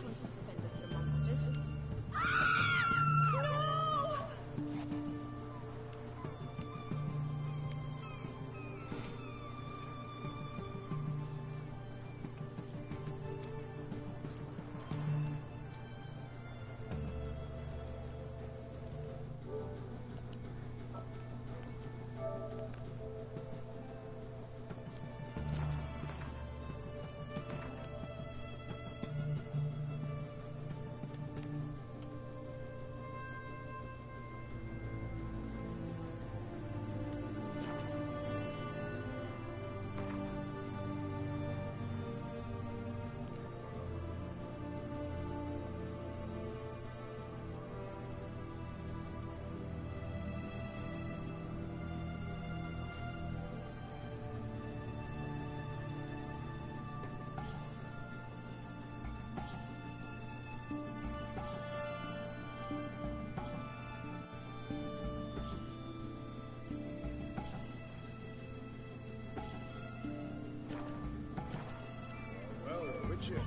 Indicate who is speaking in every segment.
Speaker 1: Hunters defend us from monsters.
Speaker 2: Witcher.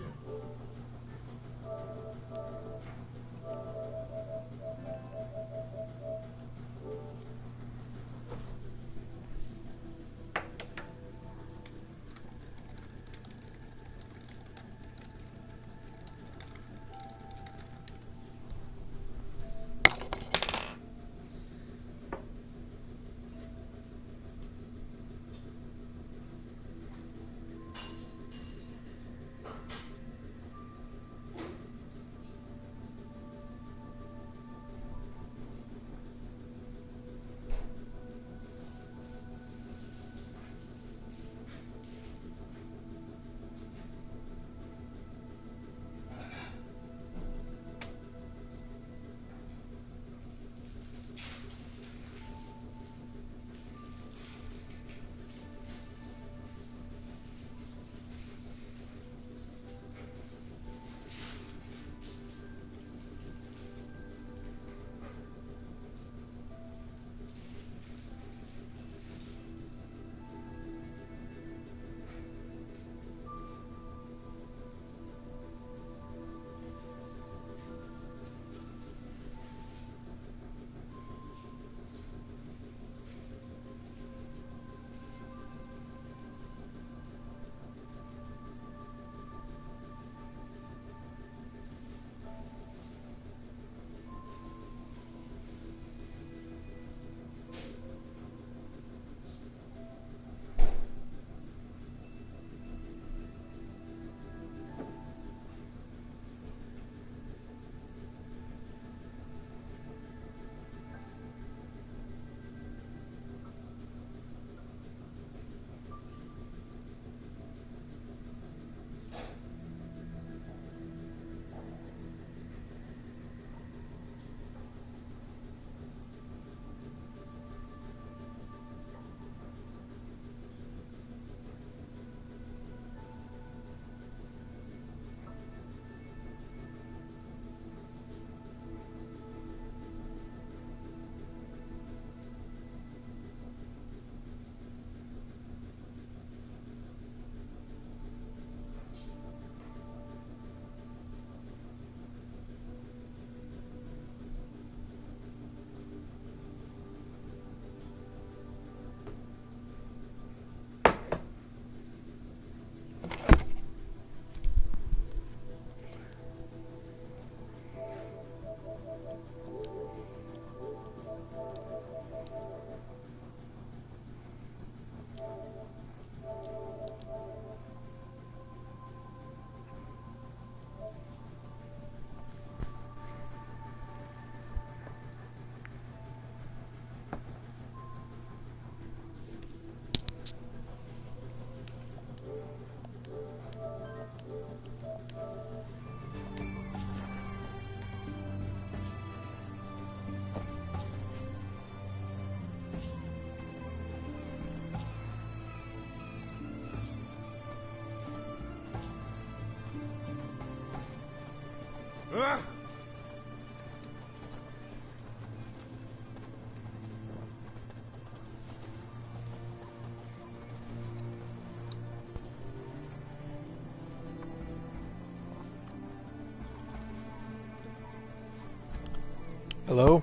Speaker 3: Hello?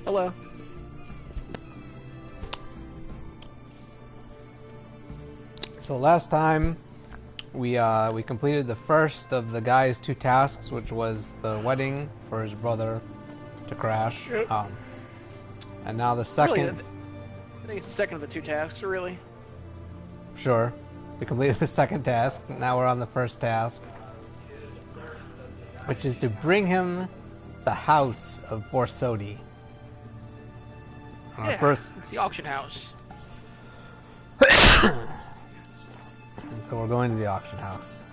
Speaker 4: Hello.
Speaker 3: So last time we completed the first of the guy's 2 tasks, which was the wedding for his brother to crash.
Speaker 4: Yep.
Speaker 3: And now the
Speaker 4: Really,
Speaker 3: second.
Speaker 4: I think it's the second of the 2 tasks, really.
Speaker 3: Sure. We completed the second task. Now we're on the first task, which is to bring him the house of Borsodi.
Speaker 4: Yeah,
Speaker 3: First,
Speaker 4: it's the auction house.
Speaker 3: and so we're going to the auction house.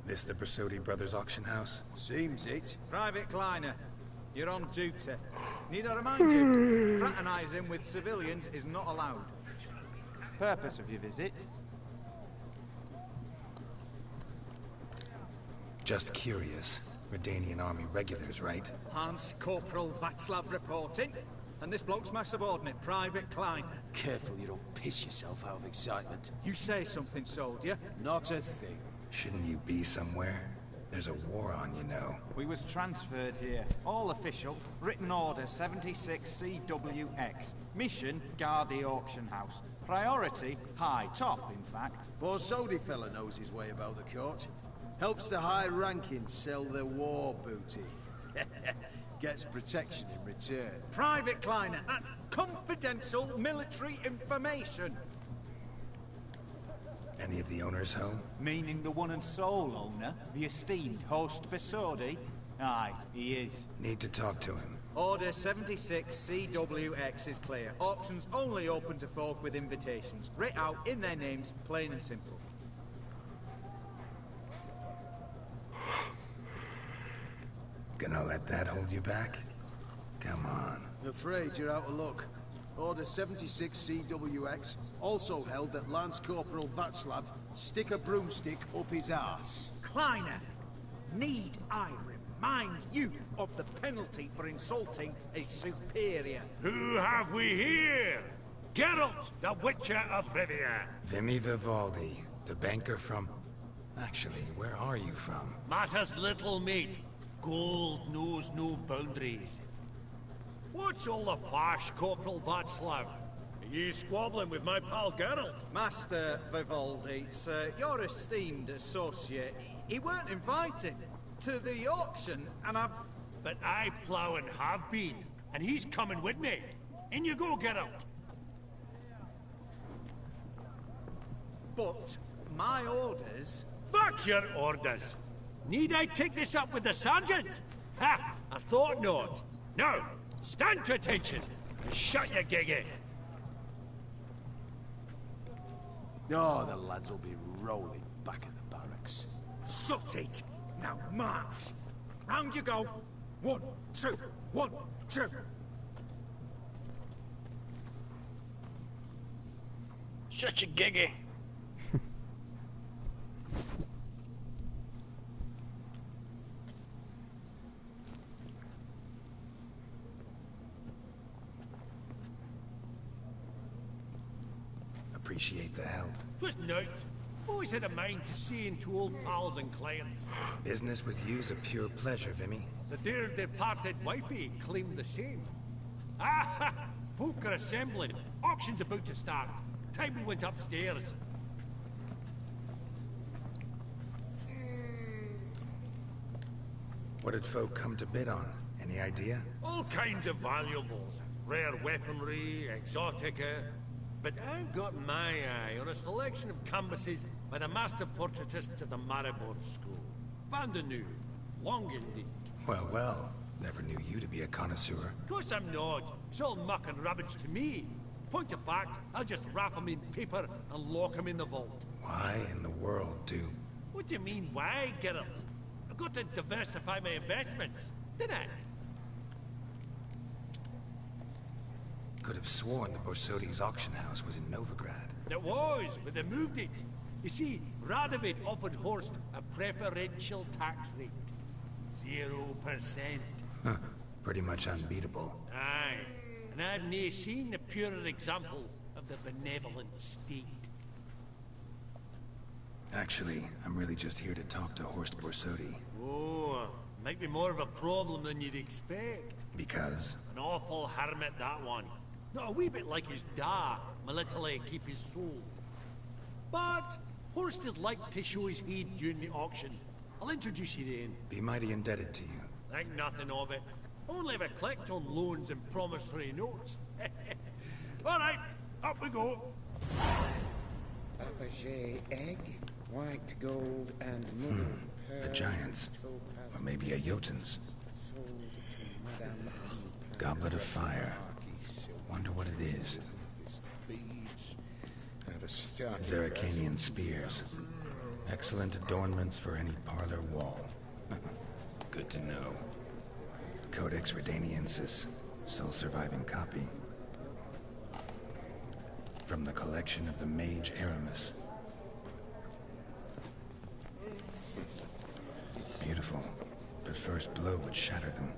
Speaker 2: This the Borsodi Brothers auction house?
Speaker 5: Seems it. Private Kleiner, you're on duty. Need I remind you, fraternizing with civilians is not allowed. Purpose of your visit?
Speaker 2: Just curious. Redanian army regulars, right?
Speaker 5: Hans Corporal Václav reporting. And this bloke's my subordinate, Private Kleiner.
Speaker 6: Careful you don't piss yourself out of excitement.
Speaker 5: You say something, soldier?
Speaker 6: Not a thing.
Speaker 2: Shouldn't you be somewhere? There's a war on, you know.
Speaker 5: We was transferred here. All official. Written order 76 CWX. Mission, guard the auction house. Priority, high. Top, in fact.
Speaker 6: Borsodi fella knows his way about the court. Helps the high-ranking sell their war booty. Gets protection in return.
Speaker 5: Private Kleiner, that's confidential military information.
Speaker 2: Any of the owners home?
Speaker 5: Meaning the one and sole owner, the esteemed host Borsodi? Aye, he is.
Speaker 2: Need to talk to him.
Speaker 5: Order 76 CWX is clear. Auctions only open to folk with invitations. Writ out in their names, plain and simple.
Speaker 2: Gonna let that hold you back? Come on.
Speaker 6: Afraid you're out of luck. Order 76 CWX also held that Lance Corporal Václav stick a broomstick up his arse.
Speaker 5: Kleiner, need I remind you of the penalty for insulting a superior?
Speaker 7: Who have we here? Geralt, the Witcher of Rivia.
Speaker 2: Vimy Vivaldi, the banker from... Actually, where are you from?
Speaker 7: Matters little, mate. Gold knows no boundaries. What's all the fash, Corporal Václav? Are you squabbling with my pal Geralt?
Speaker 5: Master Vivaldi, sir, your esteemed associate, he weren't invited to the auction, and I've...
Speaker 7: But I plough and have been, and he's coming with me. In you go, Geralt.
Speaker 5: But my orders...
Speaker 7: Fuck your orders. Need I take this up with the sergeant? Ha! I thought not. Now, stand to attention and shut your giggy.
Speaker 6: Oh, the lads will be rolling back at the barracks.
Speaker 5: Sot it! Now march! Round you go! 1, 2, 1, 2!
Speaker 4: Shut your giggy.
Speaker 2: Appreciate the help.
Speaker 7: Twas nought. Always had a mind to see into old pals and clients.
Speaker 2: Business with you's a pure pleasure, Vimy.
Speaker 7: The dear departed wifey claimed the same. Ah! Folk are assembling. Auction's about to start. Time we went upstairs.
Speaker 2: What did folk come to bid on? Any idea?
Speaker 7: All kinds of valuables. Rare weaponry, exotica. But I've got my eye on a selection of canvases by the master portraitists of the Maribor School. Van de Nieuw, Longendiek.
Speaker 2: Well, well. Never knew you to be a connoisseur.
Speaker 7: Of course I'm not. It's all muck and rubbish to me. Point of fact, I'll just wrap 'em in paper and lock 'em in the vault.
Speaker 2: Why in the world do...
Speaker 7: What do you mean, why, Geralt? I've got to diversify my investments, didn't I?
Speaker 2: Could have sworn the Borsodi's auction house was in Novigrad.
Speaker 7: It was, but they moved it. You see, Radovid offered Horst a preferential tax rate. 0%.
Speaker 2: Huh. Pretty much unbeatable.
Speaker 7: Aye, and I've nae seen a purer example of the benevolent state.
Speaker 2: Actually, I'm really just here to talk to Horst Borsodi.
Speaker 7: Oh, might be more of a problem than you'd expect.
Speaker 2: Because?
Speaker 7: An awful hermit, that one. Not a wee bit like his da, military keep his soul. But Horst is like to show his head during the auction. I'll introduce you then.
Speaker 2: Be mighty indebted to you.
Speaker 7: Think nothing of it. Only ever collect on loans and promissory notes. All right, up we go.
Speaker 8: Fabergé egg, white gold, and mother of pearl.
Speaker 2: The Giants. Or maybe a Jotuns.
Speaker 8: Sold to Madame
Speaker 2: Goblet of Fire. Wonder what it is. Zeracanian spears. Excellent adornments for any parlor wall. Good to know. Codex Redaniensis, sole surviving copy. From the collection of the mage Aramis. Beautiful, but first blow would shatter them.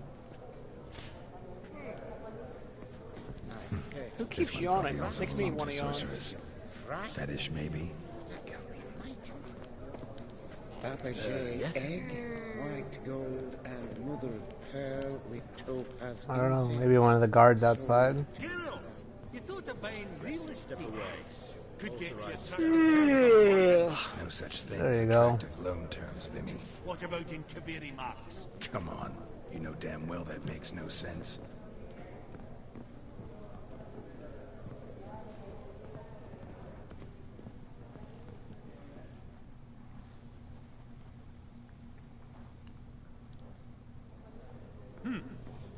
Speaker 4: Who
Speaker 2: This
Speaker 4: keeps
Speaker 2: one
Speaker 4: yawning?
Speaker 2: probably also
Speaker 4: Makes me
Speaker 2: belonged
Speaker 4: want to
Speaker 2: to
Speaker 4: yawn.
Speaker 2: sorceress. Fetish, maybe?
Speaker 8: Fabergé egg, white gold, and mother of pearl with topaz.
Speaker 3: I don't know,
Speaker 8: incense.
Speaker 3: maybe one of the guards outside.
Speaker 7: Geralt, you thought of buying real estate. Could get you attractive.
Speaker 2: No such thing
Speaker 3: There
Speaker 2: as
Speaker 3: you go.
Speaker 2: attractive loan terms, Vimy.
Speaker 7: What about in Kaviri Marks?
Speaker 2: Come on. You know damn well that makes no sense.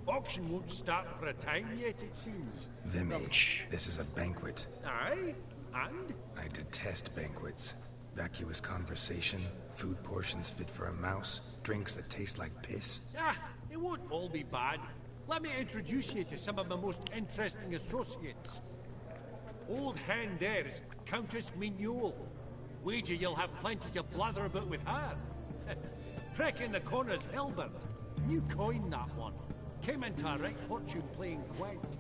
Speaker 7: Auction won't start for a time yet, it seems.
Speaker 2: Vimy, this is a banquet.
Speaker 7: Aye, and?
Speaker 2: I detest banquets. Vacuous conversation, food portions fit for a mouse, drinks that taste like piss.
Speaker 7: Ah, it won't all be bad. Let me introduce you to some of my most interesting associates. Old hand there is Countess Mignol. Wager you'll have plenty to blather about with her. Prick in the corner's Hilbert. New coin, that one. Came into a right fortune playing quaint.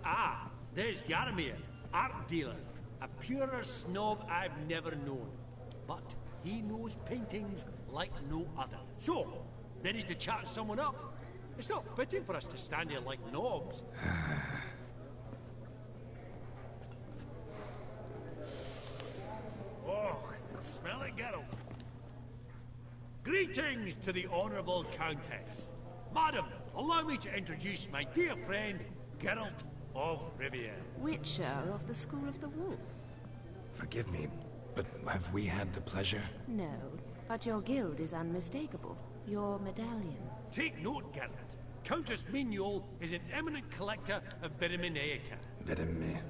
Speaker 7: Ah, there's Yarmir, art dealer. A purer snob I've never known. But he knows paintings like no other. So, ready to chat someone up? It's not fitting for us to stand here like knobs. Oh, smell it, Geralt. Greetings to the Honourable Countess. Madam, allow me to introduce my dear friend, Geralt of Rivia.
Speaker 1: Witcher of the School of the Wolf.
Speaker 2: Forgive me, but have we had the pleasure?
Speaker 1: No, but your guild is unmistakable. Your medallion.
Speaker 7: Take note, Geralt. Countess Mignol is an eminent collector of Vitaminaica.
Speaker 2: Vitamin...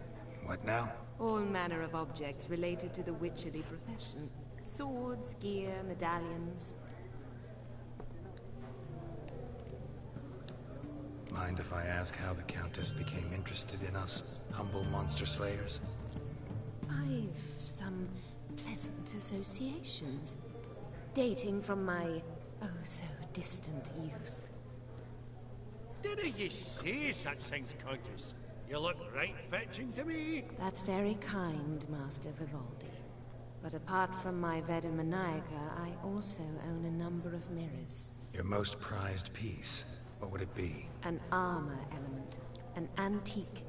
Speaker 2: What now?
Speaker 1: All manner of objects related to the witcherly profession. Swords, gear, medallions.
Speaker 2: Mind if I ask how the Countess became interested in us, humble monster slayers?
Speaker 1: I've some pleasant associations. Dating from my oh-so-distant youth.
Speaker 7: Didn't you say such things, Countess? You look right fetching to me.
Speaker 1: That's very kind, Master Vivaldi. But apart from my Veda Maniaca, I also own a number of mirrors.
Speaker 2: Your most prized piece, what would it be?
Speaker 1: An armor element. An antique.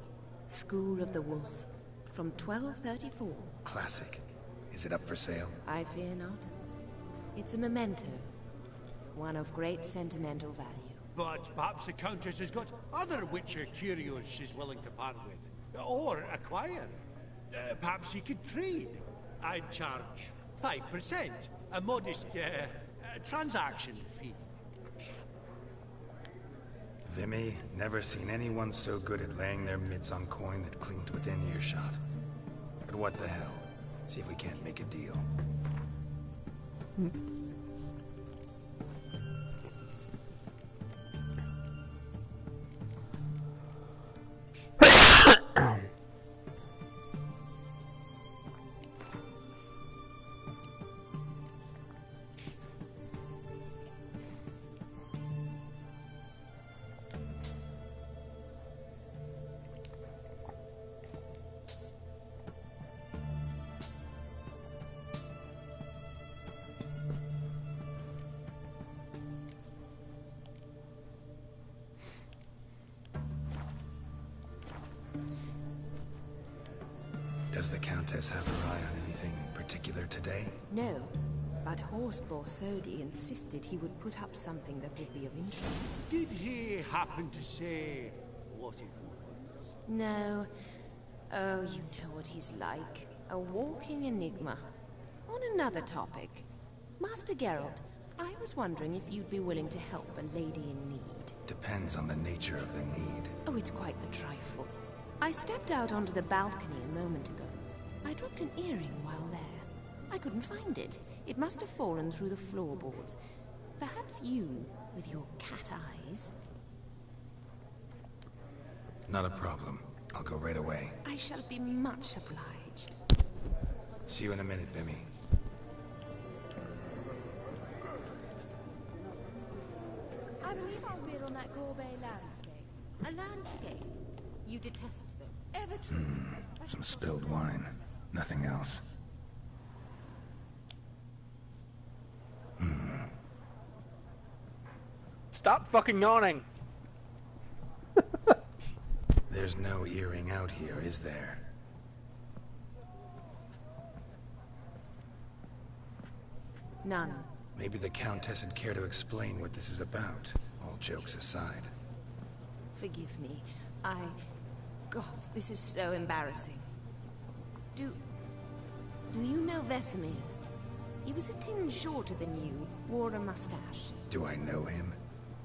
Speaker 1: School of the Wolf. From 1234.
Speaker 2: Classic. Is it up for sale?
Speaker 1: I fear not. It's a memento. One of great sentimental value.
Speaker 7: But perhaps the Countess has got other Witcher curios she's willing to part with. Or acquire. Perhaps he could trade. I'd charge 5%, a modest transaction fee.
Speaker 2: Vimy, never seen anyone so good at laying their mitts on coin that clinked within earshot. But what the hell? See if we can't make a deal. Does the Countess have her eye on anything particular today?
Speaker 1: No, but Horst Borsodi insisted he would put up something that would be of interest.
Speaker 7: Did he happen to say what it was?
Speaker 1: No. Oh, you know what he's like. A walking enigma. On another topic. Master Geralt, I was wondering if you'd be willing to help a lady in need.
Speaker 2: Depends on the nature of the need.
Speaker 1: Oh, it's quite a trifle. I stepped out onto the balcony a moment ago. I dropped an earring while there. I couldn't find it. It must have fallen through the floorboards. Perhaps you, with your cat eyes...
Speaker 2: Not a problem. I'll go right away.
Speaker 1: I shall be much obliged.
Speaker 2: See you in a minute, Vimy.
Speaker 1: I believe we're on that Gorbet landscape. A landscape? You detest them. Ever true?
Speaker 2: Some spilled wine. Nothing else.
Speaker 4: Stop fucking yawning.
Speaker 2: There's no earring out here, is there?
Speaker 1: None.
Speaker 2: Maybe the Countess would care to explain what this is about, all jokes aside.
Speaker 1: Forgive me. God, this is so embarrassing. Do you know Vesemir? He was a tinge shorter than you, wore a mustache.
Speaker 2: Do I know him?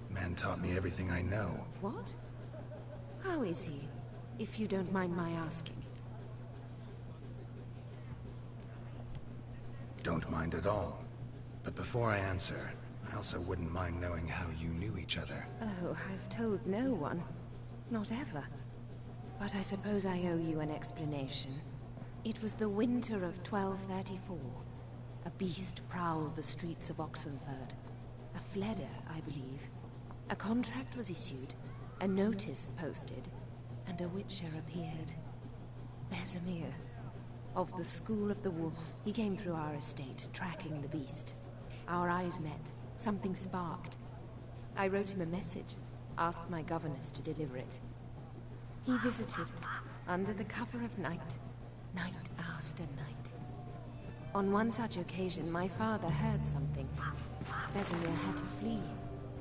Speaker 2: Man taught me everything I know.
Speaker 1: What? How is he, if you don't mind my asking?
Speaker 2: Don't mind at all. But before I answer, I also wouldn't mind knowing how you knew each other.
Speaker 1: Oh, I've told no one. Not ever. But I suppose I owe you an explanation. It was the winter of 1234. A beast prowled the streets of Oxenford. A Fleder, I believe. A contract was issued, a notice posted, and a Witcher appeared. Vesemir. Of the School of the Wolf. He came through our estate, tracking the beast. Our eyes met. Something sparked. I wrote him a message, asked my governess to deliver it. He visited, under the cover of night, night after night. On one such occasion, my father heard something. Vesemir had to flee.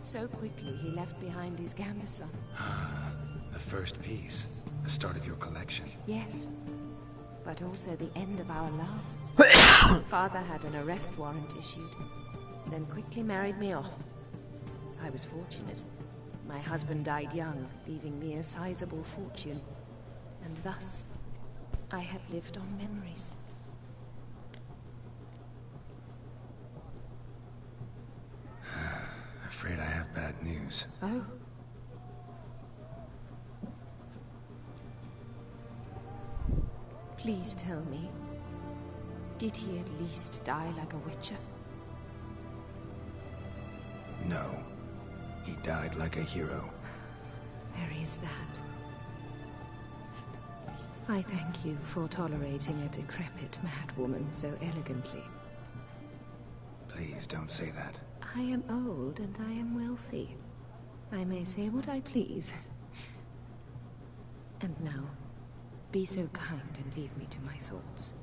Speaker 1: So quickly, he left behind his gambeson.
Speaker 2: The first piece. The start of your collection.
Speaker 1: Yes. But also the end of our love. Father had an arrest warrant issued, then quickly married me off. I was fortunate. My husband died young, leaving me a sizable fortune. And thus, I have lived on memories.
Speaker 2: Afraid I have bad news.
Speaker 1: Oh? Please tell me, did he at least die like a witcher?
Speaker 2: No. He died like a hero.
Speaker 1: There is that. I thank you for tolerating a decrepit madwoman so elegantly.
Speaker 2: Please don't say that.
Speaker 1: I am old and I am wealthy. I may say what I please. And now, be so kind and leave me to my thoughts.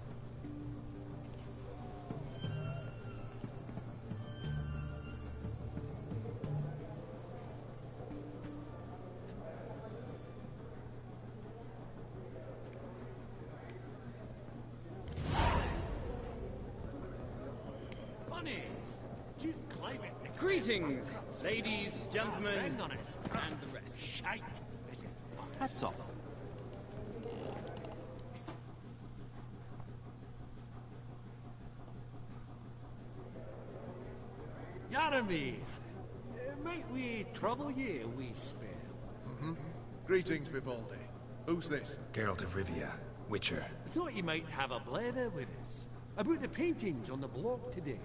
Speaker 7: money. Duke Clive it.
Speaker 9: Greetings, ladies, gentlemen,
Speaker 7: Hang on it.
Speaker 9: and the rest.
Speaker 7: Shite. Is it?
Speaker 5: Hats off.
Speaker 7: Yaramir, might we trouble ye a wee spell?
Speaker 6: Greetings, Vivaldi. Who's this?
Speaker 2: Geralt of Rivia, Witcher.
Speaker 7: Thought you might have a blather with us about the paintings on the block today.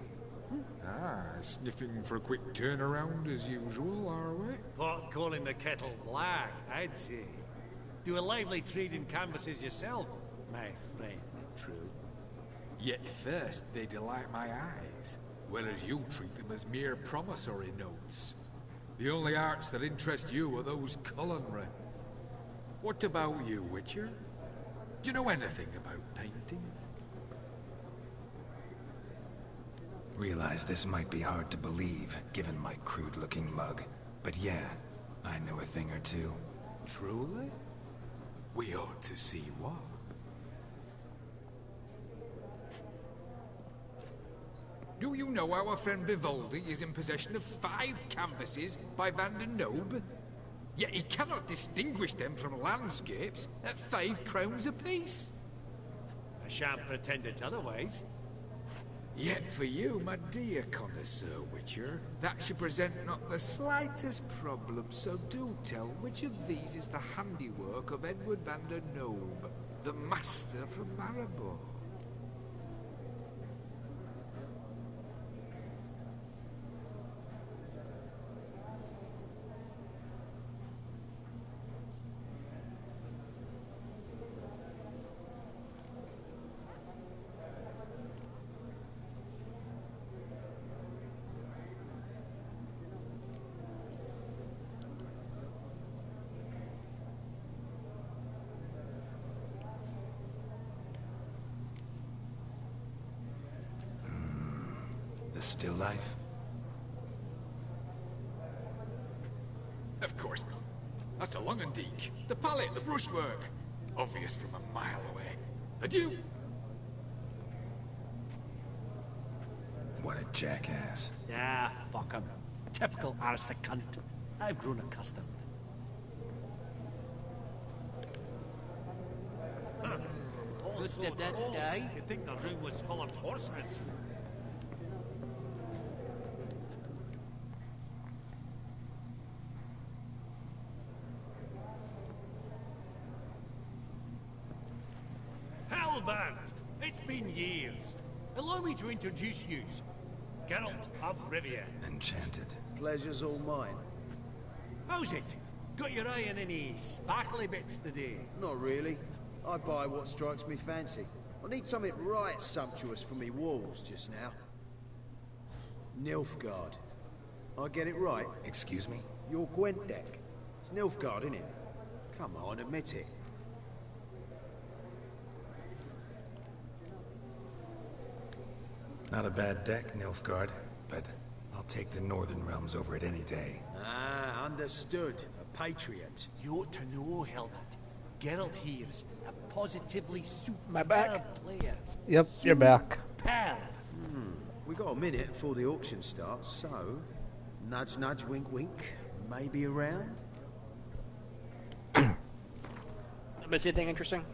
Speaker 10: Ah, sniffing for a quick turnaround as usual, are we?
Speaker 7: Pot calling the kettle black, I'd say. Do a lively trade in canvases yourself, my friend, true.
Speaker 10: Yet first they delight my eyes, whereas you treat them as mere promissory notes. The only arts that interest you are those culinary. What about you, Witcher? Do you know anything about paintings?
Speaker 2: Realize this might be hard to believe, given my crude-looking mug. But yeah, I know a thing or two.
Speaker 10: Truly? We ought to see what. Do you know our friend Vivaldi is in possession of 5 canvases by Van der Nobe? Yet he cannot distinguish them from landscapes at 5 crowns apiece.
Speaker 7: I shan't pretend it's otherwise.
Speaker 10: Yet for you, my dear connoisseur Witcher, that should present not the slightest problem, so do tell which of these is the handiwork of Edward van der Nobe, the master from Maribor.
Speaker 2: Still life?
Speaker 10: Of course not. That's a Longendeek. The palette, the brushwork. Obvious from a mile away. Adieu!
Speaker 2: What a jackass.
Speaker 7: Ah, fuck him. Typical aristocrat cunt. I've grown accustomed. Also, you'd think the room was full of horses. Hellband! It's been years. Allow me to introduce you. Geralt of Rivia.
Speaker 2: Enchanted.
Speaker 6: Pleasure's all mine.
Speaker 7: How's it? Got your eye on any sparkly bits today?
Speaker 6: Not really. I buy what strikes me fancy. I need something right sumptuous for me walls just now. Nilfgaard. I get it right?
Speaker 2: Excuse me?
Speaker 6: Your Gwent deck. It's Nilfgaard, innit? Come on, admit it.
Speaker 2: Not a bad deck, Nilfgaard, but I'll take the Northern Realms over it any day.
Speaker 6: Ah, understood. A patriot.
Speaker 7: You ought to know, Helmut. Geralt here's a positively
Speaker 4: My back.
Speaker 7: superb player.
Speaker 3: Yep, you're back.
Speaker 7: Superb.
Speaker 6: We got a minute before the auction starts, so... Nudge, nudge, wink, wink. Maybe around?
Speaker 4: Miss anything interesting?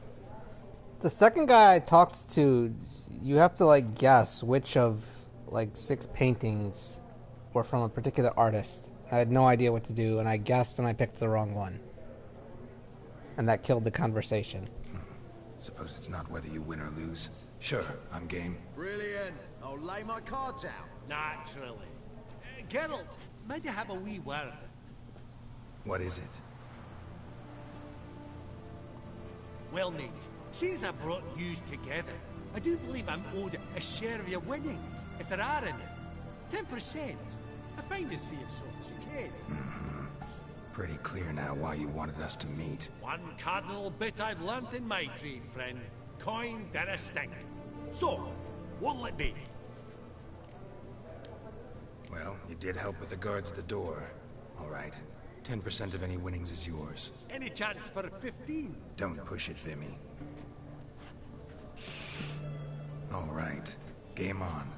Speaker 3: The second guy I talked to, you have to like guess which of like 6 paintings were from a particular artist. I had no idea what to do, and I guessed and I picked the wrong one. And that killed the conversation.
Speaker 2: Suppose it's not whether you win or lose. Sure, I'm game.
Speaker 6: Brilliant. I'll lay my cards out.
Speaker 7: Naturally. Geralt, might you have a wee word?
Speaker 2: What is it?
Speaker 7: Well, mate, since I brought yous together, I do believe I'm owed a share of your winnings, if there are any. 10%. I find this for your souls, okay?
Speaker 2: Pretty clear now why you wanted us to meet.
Speaker 7: One cardinal bit I've learnt in my trade, friend. Coin dinna stink. So, what'll it be?
Speaker 2: Well, you did help with the guards at the door. All right. 10% of any winnings is yours.
Speaker 7: Any chance for 15?
Speaker 2: Don't push it, Vimy. All right. Game on.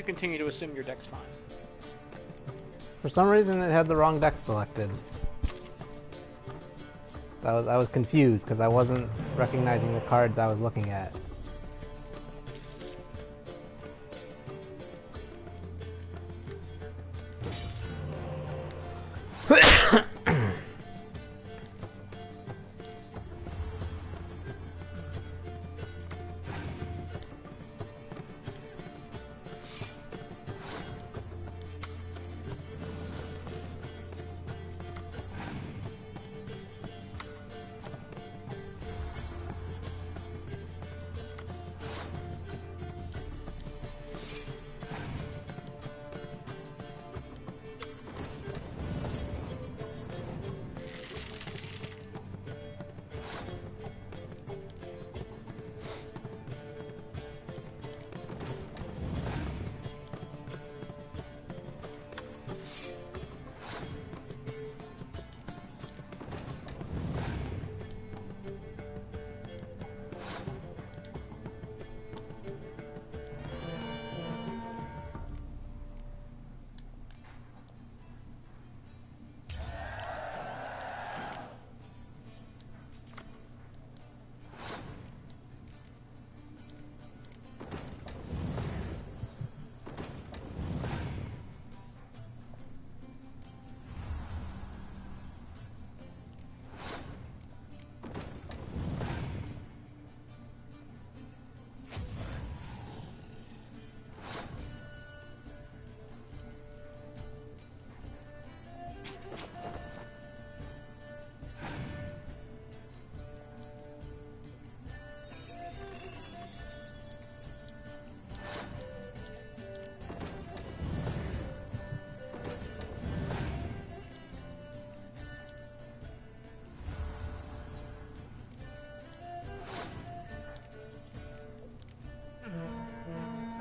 Speaker 4: to continue to assume your deck's fine.
Speaker 3: For some reason, it had the wrong deck selected. I was confused because I wasn't recognizing the cards I was looking at.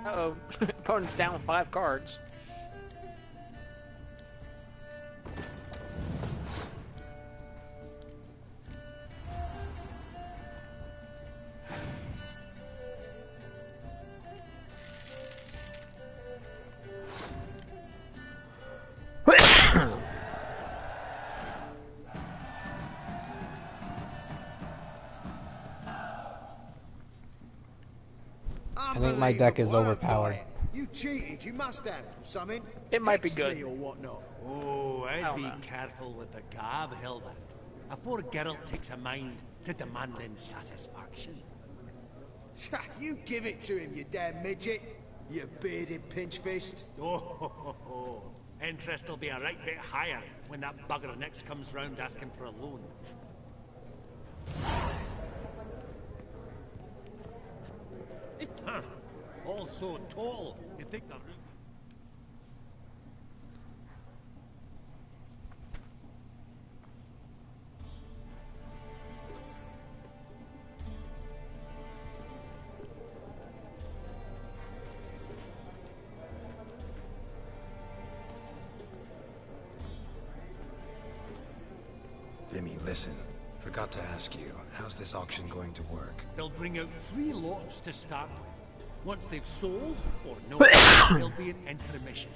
Speaker 4: Uh-oh. Opponent's down 5 cards.
Speaker 3: I think my deck is overpowered.
Speaker 6: You cheated, you must have. Something?
Speaker 4: It might be
Speaker 6: Hexed
Speaker 4: good.
Speaker 6: me or whatnot.
Speaker 7: Oh,
Speaker 4: I
Speaker 7: I'd
Speaker 4: don't
Speaker 7: be
Speaker 4: know.
Speaker 7: careful with the gab, Hilbert. Afore Geralt takes a mind to demanding satisfaction.
Speaker 6: You give it to him, you damn midget. You bearded pinchfist.
Speaker 7: Oh, interest will be a right bit higher when that bugger next comes round asking for a loan. Huh. All so tall, you think the room...
Speaker 2: Vimy, listen. Forgot to ask you, how's this auction going to work?
Speaker 7: They'll bring out 3 lots to start with. Once they've sold, or no, there'll be an intermission.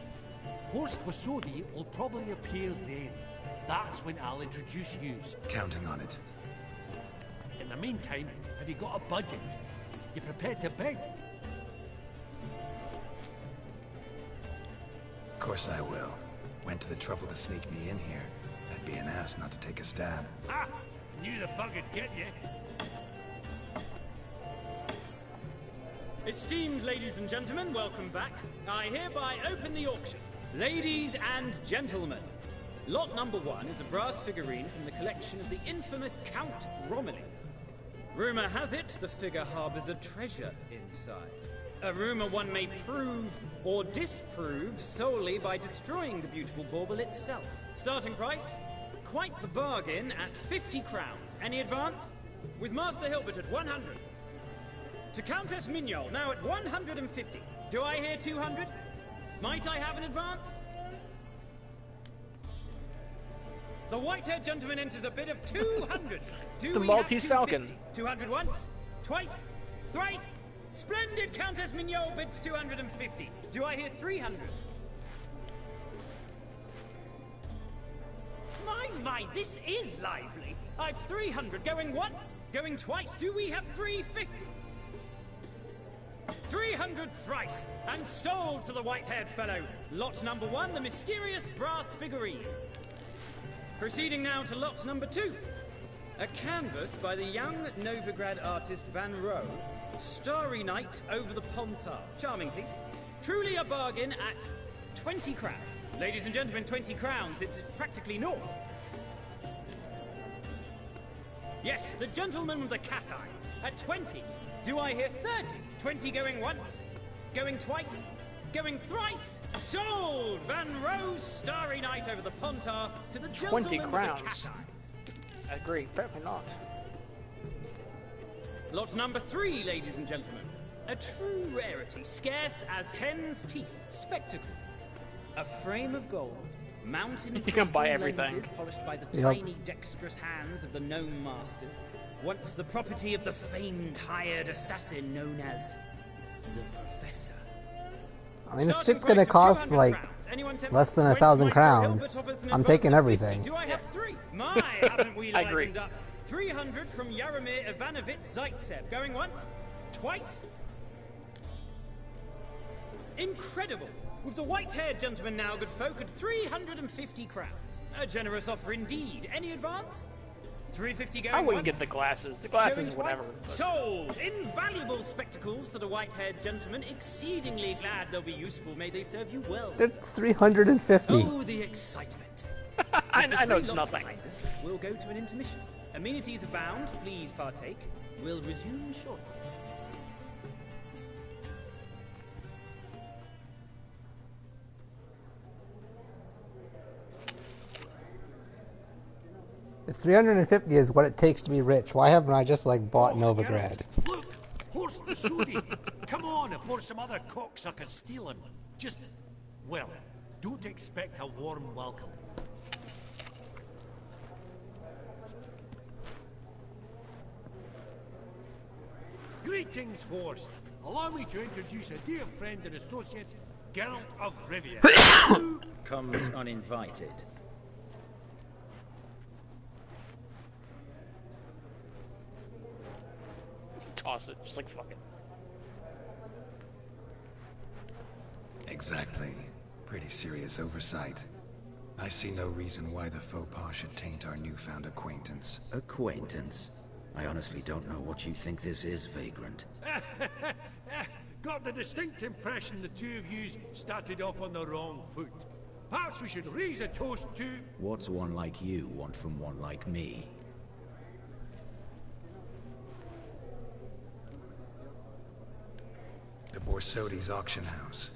Speaker 7: Horst Wasodi will probably appear then. That's when I'll introduce yous.
Speaker 2: Counting on it.
Speaker 7: In the meantime, have you got a budget? You prepared to bid?
Speaker 2: Of course I will. Went to the trouble to sneak me in here. I'd be an ass not to take a stab.
Speaker 7: Ah! Knew the bug'd get you.
Speaker 9: Esteemed ladies and gentlemen, welcome back. I hereby open the auction. Ladies and gentlemen, lot number 1 is a brass figurine from the collection of the infamous Count Romilly. Rumor has it the figure harbors a treasure inside. A rumor one may prove or disprove solely by destroying the beautiful bauble itself. Starting price? Quite the bargain at 50 crowns. Any advance? With Master Hilbert at 100. To Countess Mignol, now at 150. Do I hear 200? Might I have an advance? The white-haired gentleman enters a bid of 200.
Speaker 4: It's the Maltese Falcon.
Speaker 9: 200 once, twice, thrice, Splendid Countess Mignol bids 250. Do I hear 300? My, this is lively. I've 300 going once, going twice. Do we have 350? 300 thrice, and sold to the white-haired fellow. Lot number 1, the mysterious brass figurine. Proceeding now to lot number 2. A canvas by the young Novigrad artist Van Rohe, Starry Night over the Pontar. Charming piece. Truly a bargain at 20 crowns. Ladies and gentlemen, 20 crowns, it's practically naught. Yes, the gentleman with the cat eyes, at 20. Do I hear 30? 20 going once, going twice, going thrice. Sold! Van Rohe's Starry Night over the Pontar to the
Speaker 4: 20
Speaker 9: gentleman
Speaker 4: crowns.
Speaker 9: with the cat eyes.
Speaker 4: I agree, apparently not.
Speaker 9: Lot number 3, ladies and gentlemen. A true rarity, scarce as hen's teeth. Spectacles. A frame of gold, mounted in
Speaker 4: You can buy
Speaker 9: crystal
Speaker 4: everything.
Speaker 9: lenses polished by the tiny, dexterous hands of the gnome masters. Once the property of the famed hired assassin known as the Professor.
Speaker 3: I mean, this shit's gonna cost like less than 1,000 crowns. I'm taking everything.
Speaker 9: Do I have 3? My, haven't we
Speaker 4: I agree.
Speaker 9: livened up? 300 from Yaromir Ivanovich Zaitsev. Going once? Twice? Incredible! With the white-haired gentleman now, good folk, at 350 crowns. A generous offer indeed. Any advance? 350 going
Speaker 4: I wouldn't
Speaker 9: once?
Speaker 4: get the glasses. The glasses,
Speaker 9: Going twice?
Speaker 4: whatever. but-
Speaker 9: Sold! Invaluable spectacles to the white-haired gentleman. Exceedingly glad they'll be useful. May they serve you well.
Speaker 3: They're 350.
Speaker 9: Oh, the excitement.
Speaker 4: I
Speaker 9: With the
Speaker 4: know
Speaker 9: three
Speaker 4: it's
Speaker 9: lots
Speaker 4: nothing.
Speaker 9: behind us, we'll go to an intermission. Amenities abound. Please partake. We'll resume shortly.
Speaker 3: The 350 is what it takes to be rich. Why haven't I just like bought Novigrad?
Speaker 7: Look, Horst the Sudi. Come on, before some other cocksuckers steal him. Just, well, don't expect a warm welcome. Greetings, Horst. Allow me to introduce a dear friend and associate, Geralt of Rivia. Who
Speaker 9: Comes uninvited.
Speaker 4: Toss it, just like fuck it.
Speaker 2: Exactly. Pretty serious oversight. I see no reason why the faux pas should taint our newfound acquaintance.
Speaker 11: Acquaintance? I honestly don't know what you think this is, Vagrant.
Speaker 7: got the distinct impression the two of you started off on the wrong foot. Perhaps we should raise a toast to...
Speaker 11: What's one like you want from one like me?
Speaker 2: The Borsodi's auction house.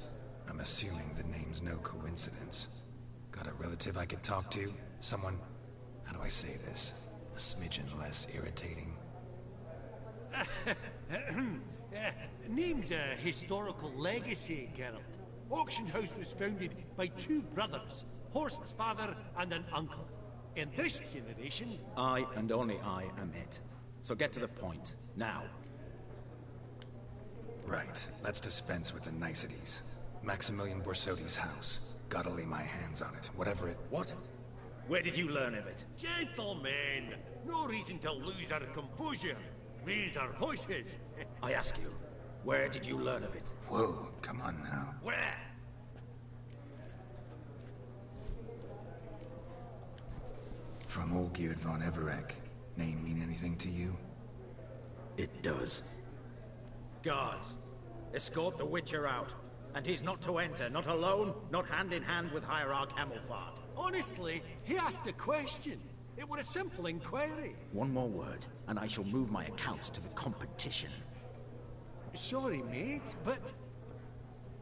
Speaker 2: I'm assuming the name's no coincidence. Got a relative I could talk to? Someone, how do I say this? A smidgen less irritating.
Speaker 7: Name's a historical legacy, Geralt. Auction house was founded by two brothers, Horst's father and an uncle. In this generation...
Speaker 11: I and only I am it. So get to the point, now.
Speaker 2: Right, let's dispense with the niceties. Maximilian Borsodi's house. Gotta lay my hands on it, whatever it...
Speaker 11: What? Where did you learn of it?
Speaker 7: Gentlemen, no reason to lose our composure. Raise our voices.
Speaker 11: I ask you, where did you learn of it?
Speaker 2: Whoa, come on now.
Speaker 7: Where?
Speaker 2: From Olgierd von Everec. Name mean anything to you?
Speaker 11: It does.
Speaker 12: Guards, escort the Witcher out. And he's not to enter, not alone, not hand in hand with Hierarch Hamelfart.
Speaker 7: Honestly, he asked a question. It was a simple inquiry.
Speaker 11: One more word, and I shall move my accounts to the competition.
Speaker 7: Sorry, mate, but...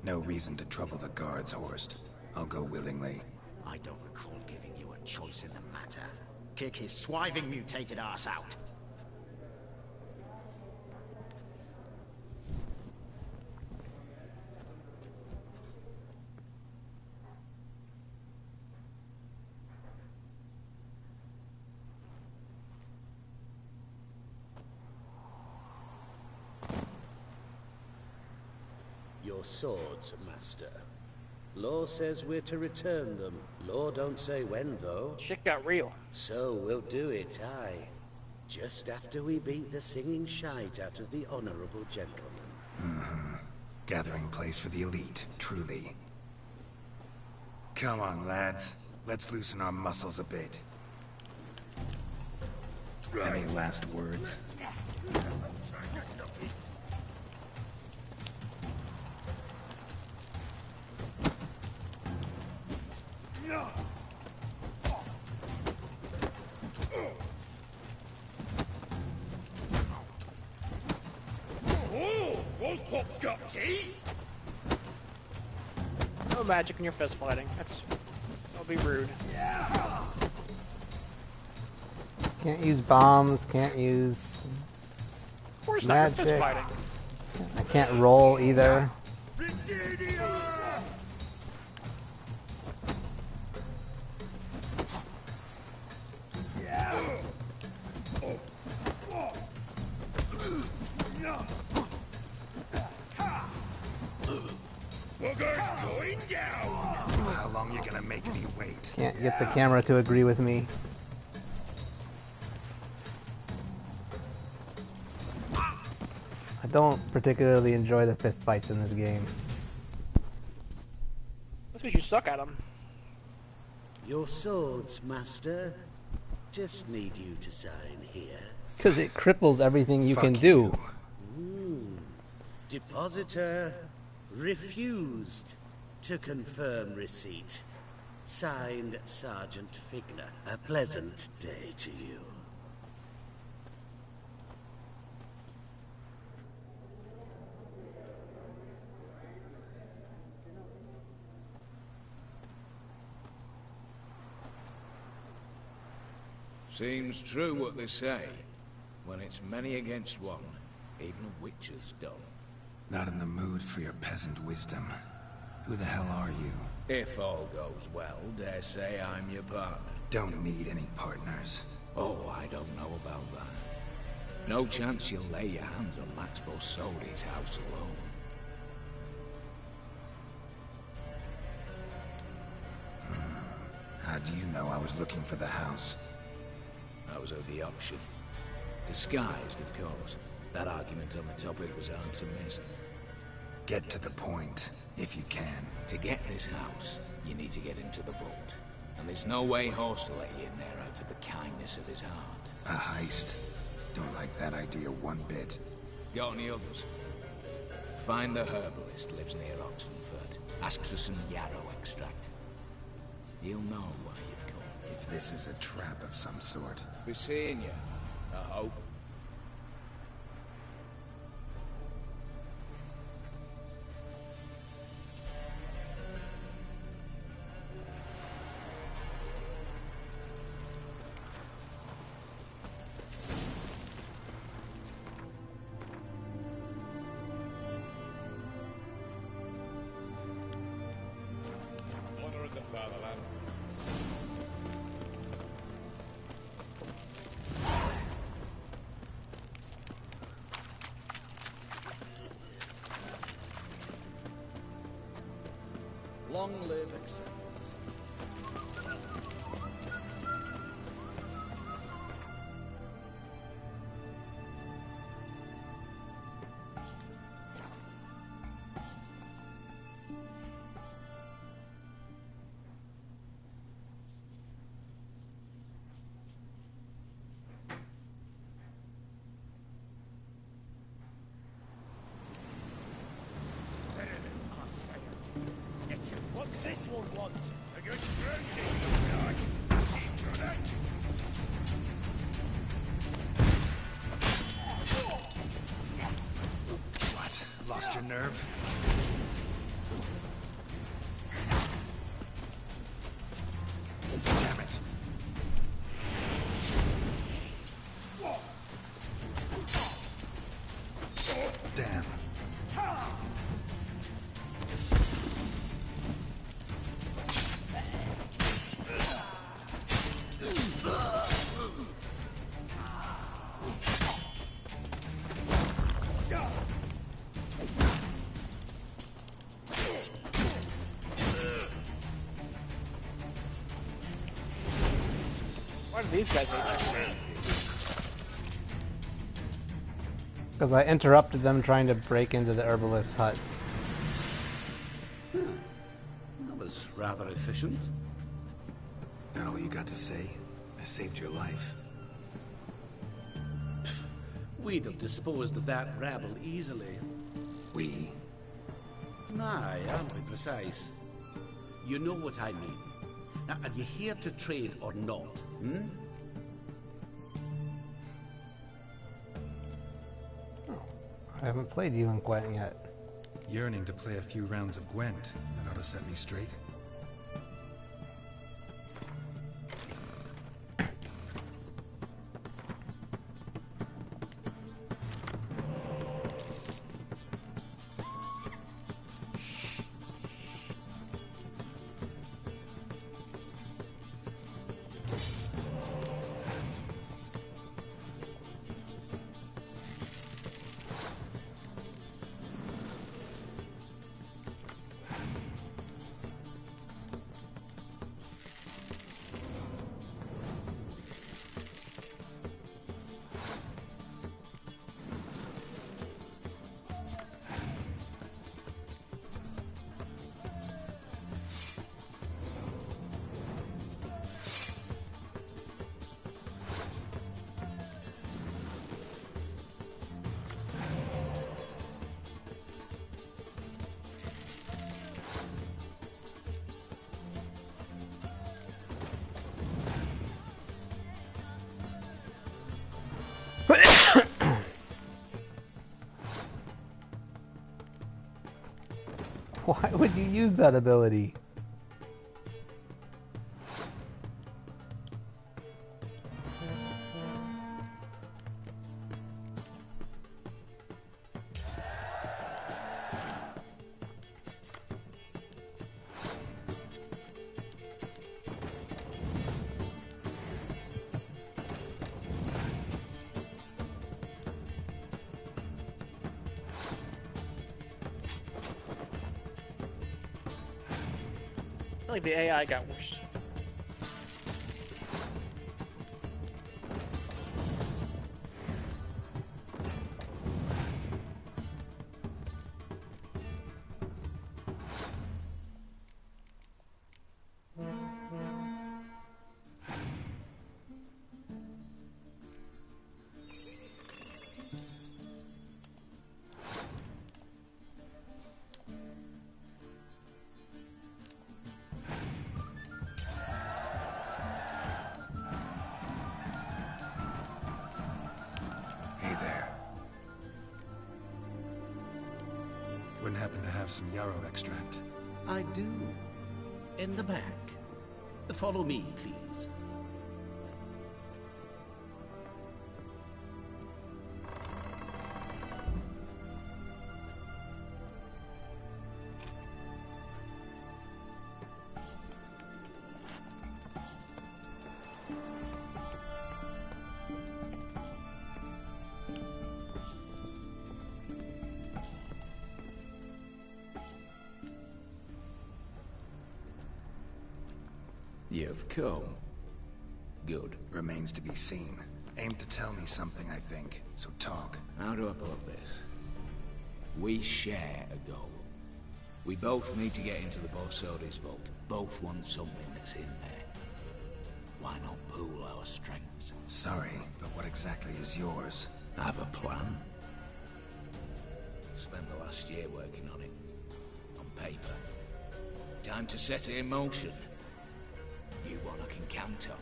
Speaker 2: No reason to trouble the guards, Horst. I'll go willingly.
Speaker 11: I don't recall giving you a choice in the matter. Kick his swiving mutated ass out.
Speaker 8: your swords, Master. Law says we're to return them. Law don't say when, though.
Speaker 4: Shit got real.
Speaker 8: So we'll do it, aye. Just after we beat the singing shite out of the honorable gentleman.
Speaker 2: Gathering place for the elite, truly. Come on, lads. Let's loosen our muscles a bit. Any last words?
Speaker 7: Oh, those pups got teeth!
Speaker 4: No magic in your fist fighting. That'll be rude.
Speaker 3: Can't use bombs, can't use
Speaker 4: Of course not, you're fist
Speaker 3: magic.
Speaker 4: fighting.
Speaker 3: I can't roll either.
Speaker 7: Booger's going down!
Speaker 2: How long you gonna make me wait?
Speaker 3: Can't get the camera to agree with me. I don't particularly enjoy the fist fights in this game.
Speaker 4: That's because you suck at them.
Speaker 8: Your swords, Master. Just need you to sign here.
Speaker 3: Because it cripples everything you can do.
Speaker 8: Depositor refused to confirm receipt. Signed, Sergeant Figner. A pleasant day to you.
Speaker 10: Seems true what they say. When it's many against one, even a witch is done.
Speaker 2: Not in the mood for your peasant wisdom. Who the hell are you?
Speaker 10: If all goes well, dare say I'm your partner.
Speaker 2: Don't need any partners.
Speaker 10: Oh, I don't know about that. No chance you'll lay your hands on Max Borsodi's house alone.
Speaker 2: How do you know I was looking for the house?
Speaker 10: I was at the auction. Disguised, of course. That argument on the topic was hard to miss.
Speaker 2: Get to the point, if you can.
Speaker 10: To get this house, you need to get into the vault. And there's no way Horst will let you in there out of the kindness of his heart.
Speaker 2: A heist. Don't like that idea one bit.
Speaker 10: Got any others? Find the herbalist lives near Oxenfurt. Ask for some yarrow extract. He'll know why you've come.
Speaker 2: If this is a trap of some sort.
Speaker 10: Be seeing you, I hope.
Speaker 7: Honor of the fatherland.
Speaker 12: Long live acceptance.
Speaker 7: What's this one want? A good cruising,
Speaker 2: What? Lost your nerve? Damn it. Damn.
Speaker 4: Why do these guys hate me?
Speaker 3: Because I interrupted them trying to break into the herbalist's hut.
Speaker 8: That was rather efficient.
Speaker 2: That all you got to say? I saved your life.
Speaker 8: We'd have disposed of that rabble easily.
Speaker 2: We?
Speaker 8: Aye, aren't we precise? You know what I mean. Now, are you here to trade or not, hmm?
Speaker 3: I haven't played you and Gwent yet.
Speaker 2: Yearning to play a few rounds of Gwent. That ought to set me straight.
Speaker 3: Why would you use that ability?
Speaker 4: I feel like the AI got worse.
Speaker 2: Wouldn't happen to have some yarrow extract?
Speaker 8: I do. In the back. Follow me, please.
Speaker 2: You've come. Good. Remains to be seen. Aim to tell me something, I think. So talk.
Speaker 13: How do I put this? We share a goal. We both need to get into the Borsodi's vault. Both want something that's in there. Why not pool our strengths?
Speaker 2: Sorry, but what exactly is yours?
Speaker 13: I have a plan. Spent the last year working on it. On paper. Time to set it in motion. You one I can count on.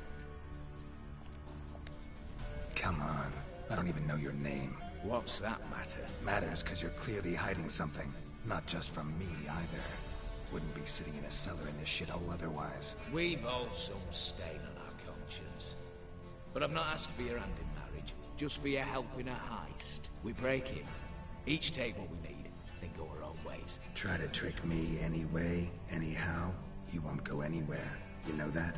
Speaker 2: Come on. I don't even know your name.
Speaker 13: What's that matter?
Speaker 2: Matters because you're clearly hiding something. Not just from me, either. Wouldn't be sitting in a cellar in this shithole otherwise.
Speaker 13: We've all some stain on our conscience. But I've not asked for your hand in marriage. Just for your help in a heist. We break it. Each take what we need, then go our own ways.
Speaker 2: Try to trick me anyway, anyhow, you won't go anywhere. You know that?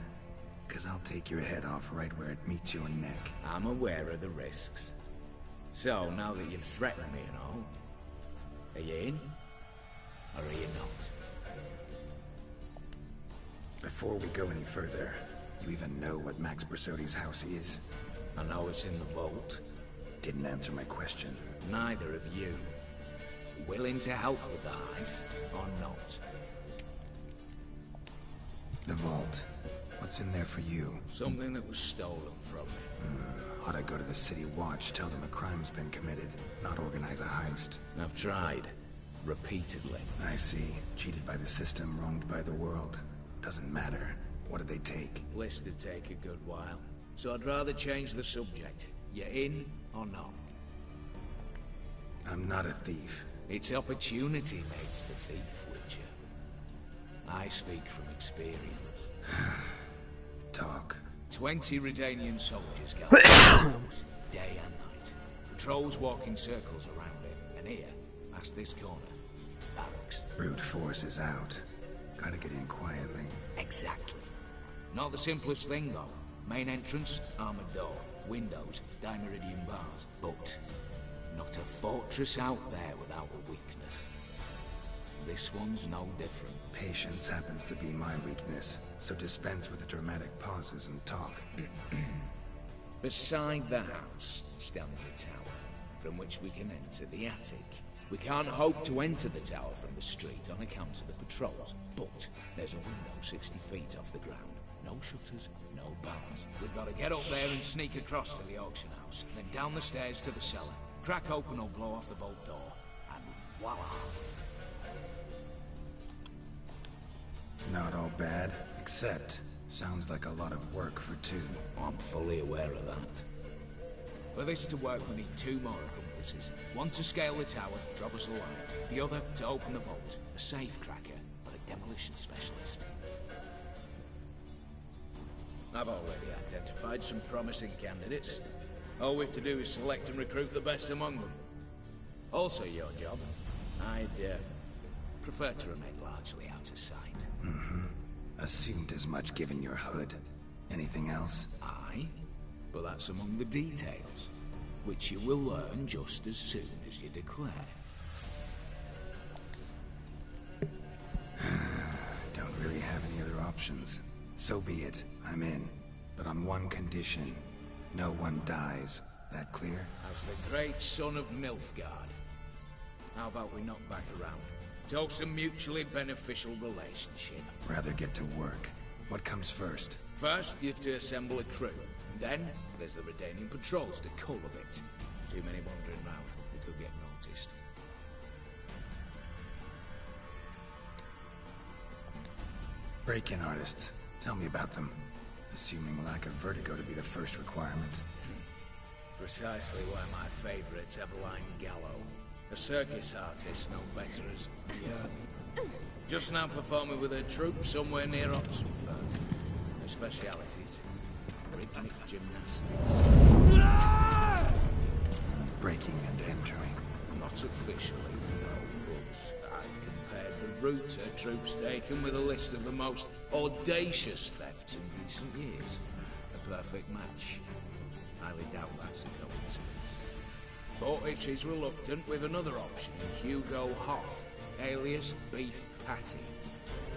Speaker 2: Because I'll take your head off right where it meets your neck.
Speaker 13: I'm aware of the risks. So, now that you've threatened me and all, are you in? Or are you not?
Speaker 2: Before we go any further, you You even know what Max Brasodi's house is?
Speaker 13: I know it's in the vault.
Speaker 2: Didn't answer my question.
Speaker 13: Neither of you. Willing to help with the heist, or not?
Speaker 2: The vault. What's in there for you?
Speaker 13: Something that was stolen from me.
Speaker 2: Ought I go to the City Watch, tell them a crime's been committed, not organize a heist?
Speaker 13: I've tried. Repeatedly.
Speaker 2: I see. Cheated by the system, wronged by the world. Doesn't matter. What did they take?
Speaker 13: List to take a good while. So I'd rather change the subject. You in or not?
Speaker 2: I'm not a thief.
Speaker 13: It's opportunity makes the thief, Witcher. I speak from experience.
Speaker 2: Talk.
Speaker 13: 20 Redanian soldiers gallop day and night. Patrols walk in circles around it, and here, past this corner, barracks.
Speaker 2: Brute force is out. Gotta get in quietly.
Speaker 13: Exactly. Not the simplest thing, though. Main entrance, armored door. Windows, dimeridian bars. But not a fortress out there without a weakness. This one's no different.
Speaker 2: Patience happens to be my weakness, so dispense with the dramatic pauses and talk.
Speaker 13: Beside the house stands a tower, from which we can enter the attic. We can't hope to enter the tower from the street on account of the patrols, but there's a window 60 feet off the ground. No shutters, no bars. We've got to get up there and sneak across to the auction house, then down the stairs to the cellar, crack open or blow off the vault door, and voila!
Speaker 2: Not all bad, except sounds like a lot of work for two.
Speaker 13: I'm fully aware of that. For this to work, we need two more accomplices. One to scale the tower, drop us a line. The other to open the vault, a safe cracker, but a demolition specialist. I've already identified some promising candidates. All we have to do is select and recruit the best among them. Also your job. I'd prefer to remain largely out of sight.
Speaker 2: Assumed as much given your hood. Anything else?
Speaker 13: Aye, but that's among the details, which you will learn just as soon as you declare.
Speaker 2: Don't really have any other options. So be it. I'm in. But on one condition. No one dies. That clear?
Speaker 13: As the great son of Nilfgaard. How about we knock back around? Toast a mutually beneficial relationship.
Speaker 2: Rather get to work. What comes first?
Speaker 13: First, you have to assemble a crew. Then, there's the Redanian patrols to cull a bit. Too many wandering round. We could get noticed.
Speaker 2: Break-in artists. Tell me about them. Assuming lack of vertigo to be the first requirement.
Speaker 13: Precisely why my favorite's Eveline Gallo. A circus artist no better as Björn. Just now performing with her troupe somewhere near Oxenfurt. Her specialities, rhythmic gymnastics.
Speaker 2: Breaking and entering.
Speaker 13: Not officially, no, but I've compared the route her troop's taken with a list of the most audacious thefts in recent years. A perfect match. Highly doubt that's a coincidence. But if she's reluctant, with another option, Hugo Hoff, alias Beef Patty,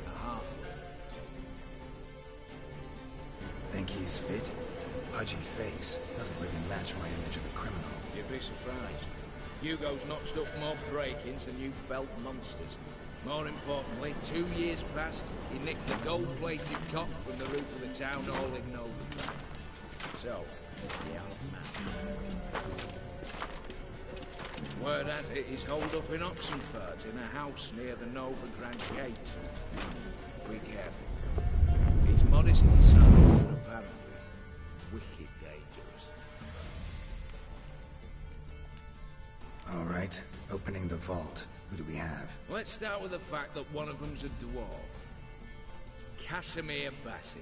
Speaker 13: a halfling.
Speaker 2: Think he's fit? Pudgy face doesn't really match my image of a criminal.
Speaker 13: You'd be surprised. Hugo's notched up more break-ins than you felt monsters. More importantly, 2 years past, he nicked the gold-plated cock from the roof of the town hall in Novigrad. So, the half-man. Word has it, he's holed up in Oxenfurt in a house near the Novigrad gate. Be careful. He's modest inside, but apparently wicked dangerous.
Speaker 2: All right, opening the vault. Who do we have?
Speaker 13: Let's start with the fact that one of them's a dwarf. Casimir Bassi,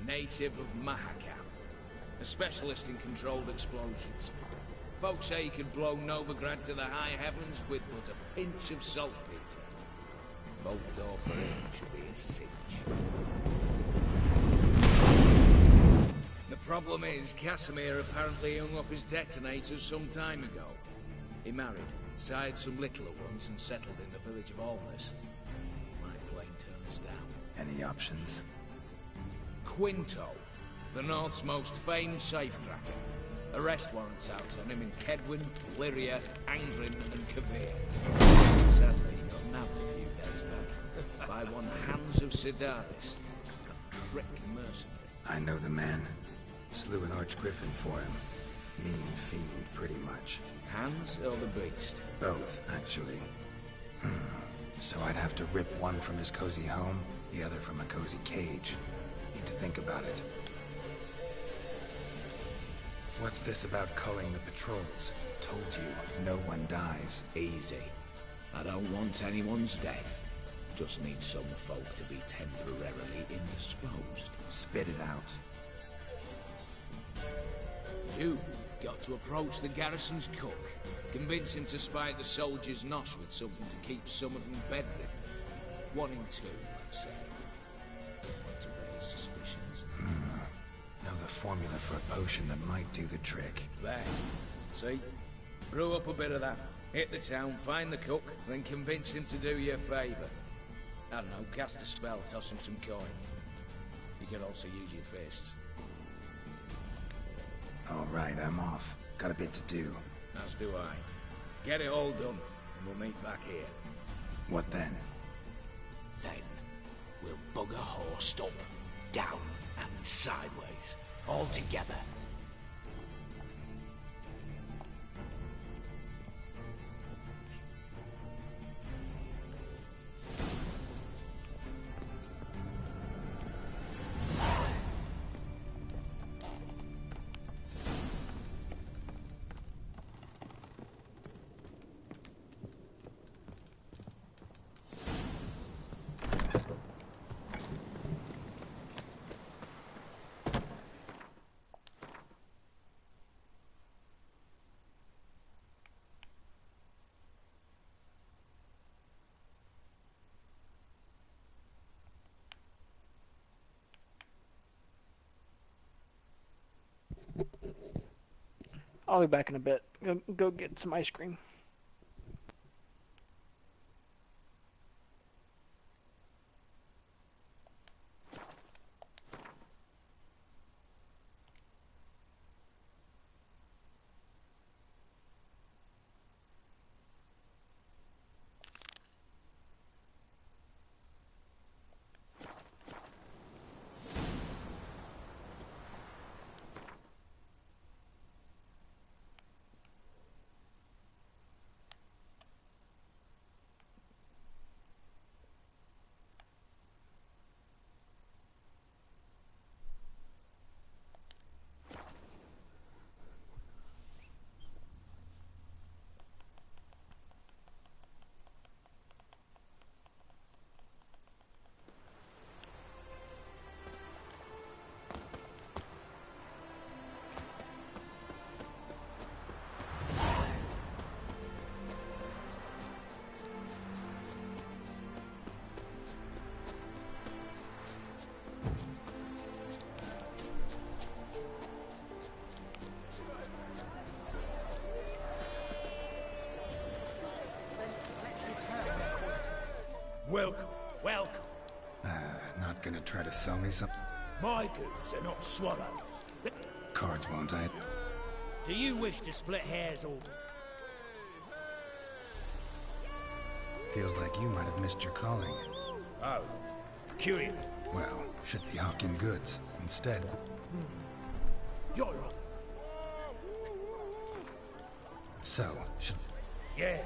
Speaker 13: native of Mahakam, a specialist in controlled explosions. Folks say he could blow Novigrad to the high heavens with but a pinch of saltpeter. Bolt door for him should be a cinch. The problem is, Casimir apparently hung up his detonators some time ago. He married, sired some littler ones, and settled in the village of Alness. Might plain turn us down.
Speaker 2: Any options?
Speaker 13: Quinto, The North's most famed safecracker. Arrest warrants out on him in Kedwin, Lyria, Angren, and Kavir. Sadly, he got nabbed a few days back by one Hans of Sidaris. A trick mercenary.
Speaker 2: I know the man. Slew an archgriffin for him. Mean fiend, pretty much.
Speaker 13: Hans or the beast?
Speaker 2: Both, actually. So I'd have to rip one from his cozy home, the other from a cozy cage. Need to think about it. What's this about culling the patrols? Told you, no one dies.
Speaker 13: Easy. I don't want anyone's death. Just need some folk to be temporarily indisposed.
Speaker 2: Spit it out.
Speaker 13: You've got to approach the garrison's cook. Convince him to spy the soldiers' nosh with something to keep some of them bedridden. 1 in 2, let's say. Want to raise suspicions.
Speaker 2: Know the formula for a potion that might do the trick.
Speaker 13: There. See? Brew up a bit of that. Hit the town, find the cook, then convince him to do you a favour. I don't know, cast a spell, toss him some coin. You can also use your fists.
Speaker 2: Alright, I'm off. Got a bit to do.
Speaker 13: As do I. Get it all done, and we'll meet back here.
Speaker 2: What then?
Speaker 13: Then, we'll bugger horsed up, down and sideways, all together.
Speaker 4: I'll be back in a bit. Go get some ice cream.
Speaker 14: Welcome, welcome.
Speaker 2: Not gonna try to sell me something?
Speaker 14: My goods are not swallows.
Speaker 2: Cards, won't I?
Speaker 14: Do you wish to split hairs or...
Speaker 2: Feels like you might have missed your calling.
Speaker 14: Oh, curious.
Speaker 2: Well, should be hawking goods. Instead...
Speaker 14: You're right.
Speaker 2: So, should...
Speaker 14: Yes.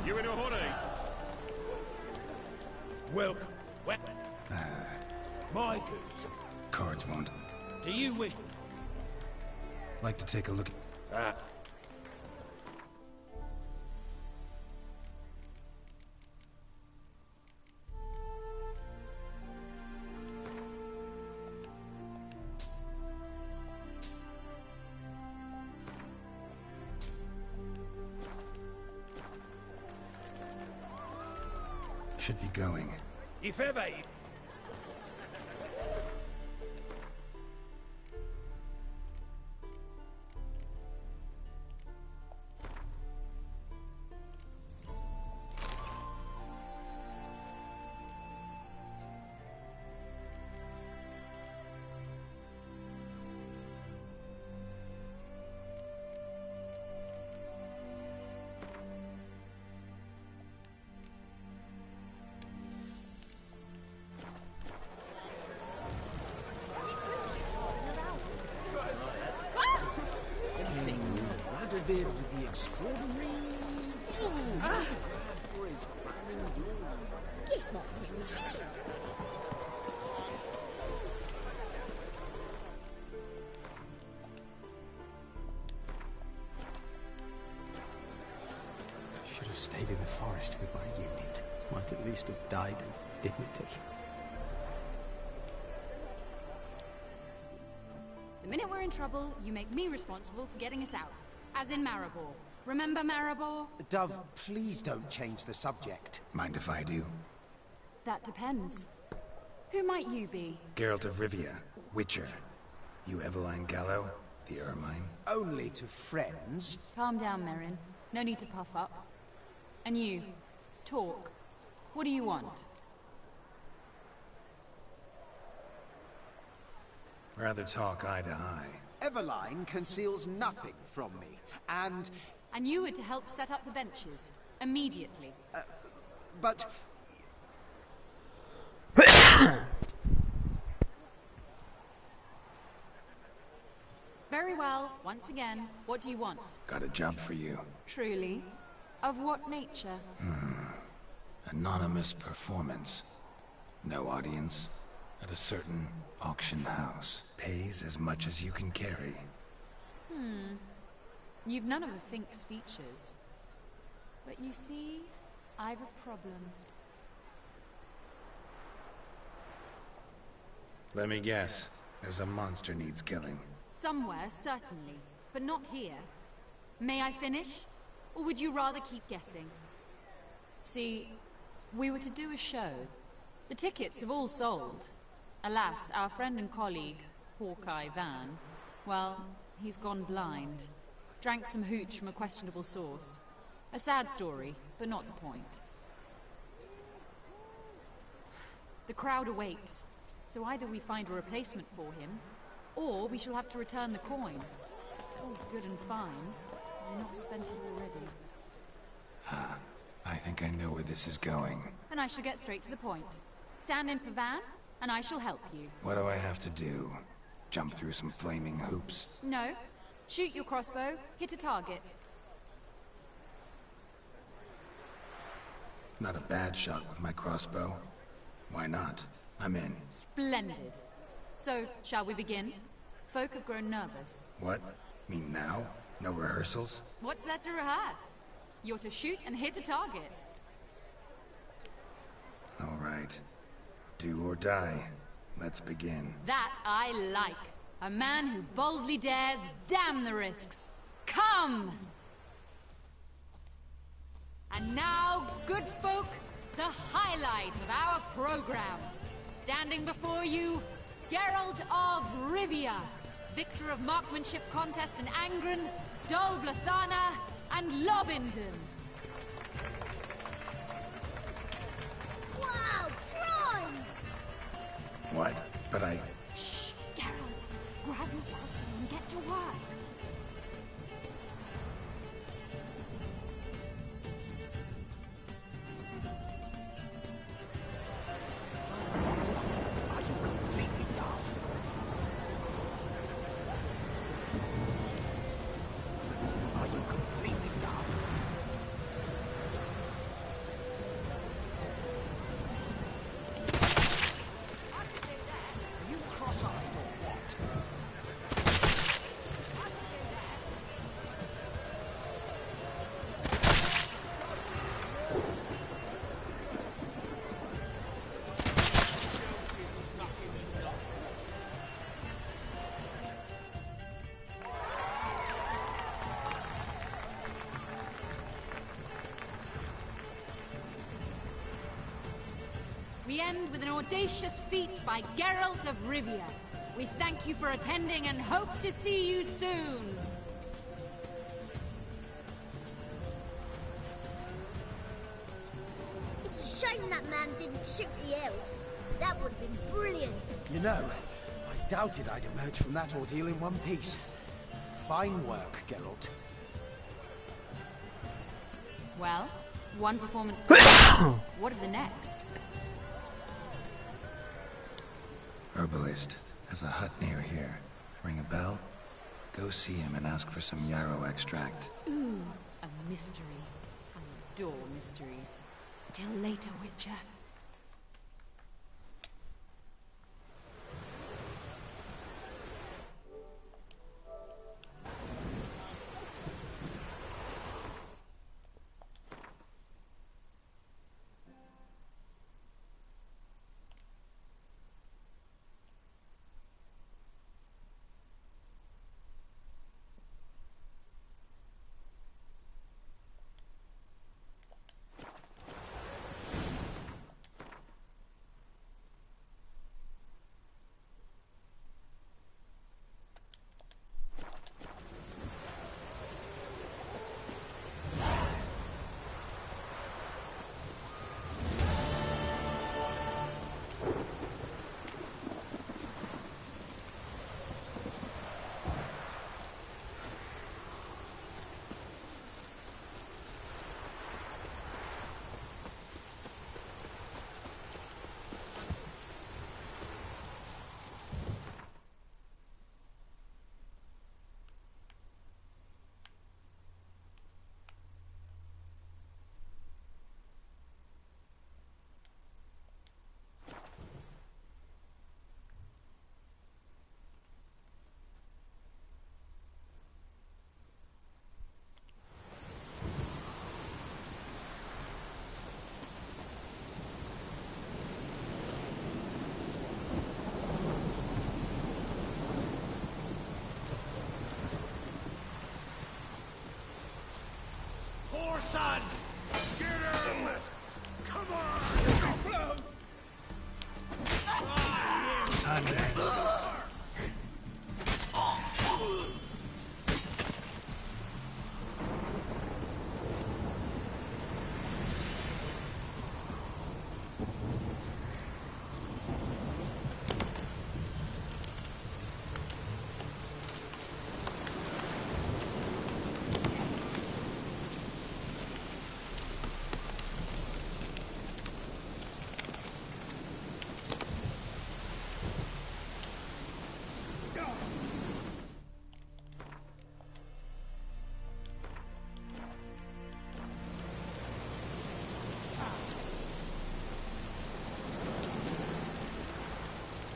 Speaker 15: You in a hurry?
Speaker 14: Welcome. My goods.
Speaker 2: Cards won't.
Speaker 14: Do you wish...
Speaker 2: Like to take a look at... Should be going.
Speaker 14: If ever you...
Speaker 11: Revered the extraordinary... for his crowning glory.
Speaker 16: Yes, my presence.
Speaker 17: Should have stayed in the forest with my unit. Might at least have died of dignity.
Speaker 18: The minute we're in trouble, you make me responsible for getting us out. As in Maribor. Remember Maribor?
Speaker 6: Dove, please don't change the subject.
Speaker 2: Mind if I do?
Speaker 18: That depends. Who might you be?
Speaker 2: Geralt of Rivia, Witcher. You Eveline Gallo, the Ermine?
Speaker 6: Only to friends.
Speaker 18: Calm down, Merrin. No need to puff up. And you, talk. What do you want?
Speaker 2: Rather talk eye to eye.
Speaker 6: Eveline conceals nothing from me, and...
Speaker 18: And you were to help set up the benches. Immediately.
Speaker 6: But...
Speaker 18: Very well. Once again, what do you want?
Speaker 2: Got a job for you.
Speaker 18: Truly? Of what nature?
Speaker 2: Anonymous performance. No audience. At a certain auction house. Pays as much as you can carry.
Speaker 18: You've none of a Fink's features. But you see, I've a problem.
Speaker 2: Let me guess. There's a monster needs killing.
Speaker 18: Somewhere, certainly. But not here. May I finish? Or would you rather keep guessing? See, we were to do a show. The tickets have all sold. Alas, our friend and colleague, Hawkeye Van, well, he's gone blind. Drank some hooch from a questionable source. A sad story, but not the point. The crowd awaits, so either we find a replacement for him, or we shall have to return the coin. All good and fine, we've not spent it already.
Speaker 2: I think I know where this is going.
Speaker 18: Then I shall get straight to the point. Stand in for Van, and I shall help you.
Speaker 2: What do I have to do? Jump through some flaming hoops?
Speaker 18: No. Shoot your crossbow, hit a target.
Speaker 2: Not a bad shot with my crossbow. Why not? I'm in.
Speaker 18: Splendid. So, shall we begin? Folk have grown nervous.
Speaker 2: What? Mean now? No rehearsals?
Speaker 18: What's there to rehearse? You're to shoot and hit a target.
Speaker 2: All right. Do or die. Let's begin.
Speaker 18: That I like. A man who boldly dares, damn the risks. Come! And now, good folk, the highlight of our program. Standing before you, Geralt of Rivia, victor of marksmanship contests in Angren, Dol Blathana, and Lobindon.
Speaker 16: Wow, prime!
Speaker 2: What? But I...
Speaker 18: Shh, Geralt. Grab your crossbow and get to work.
Speaker 6: Are you completely daft? Are you completely daft?
Speaker 18: we end with an audacious feat by Geralt of Rivia. We thank you for attending and hope to see you soon.
Speaker 16: It's a shame that man didn't shoot the elf. That would have been brilliant.
Speaker 6: You know, I doubted I'd emerge from that ordeal in one piece. Fine work, Geralt.
Speaker 18: Well, one performance. What of the next?
Speaker 2: Herbalist has a hut near here. Ring a bell? Go see him and ask for some yarrow extract.
Speaker 18: Ooh, a mystery. I adore mysteries. Till later, Witcher.
Speaker 14: Son! Get him! Come on!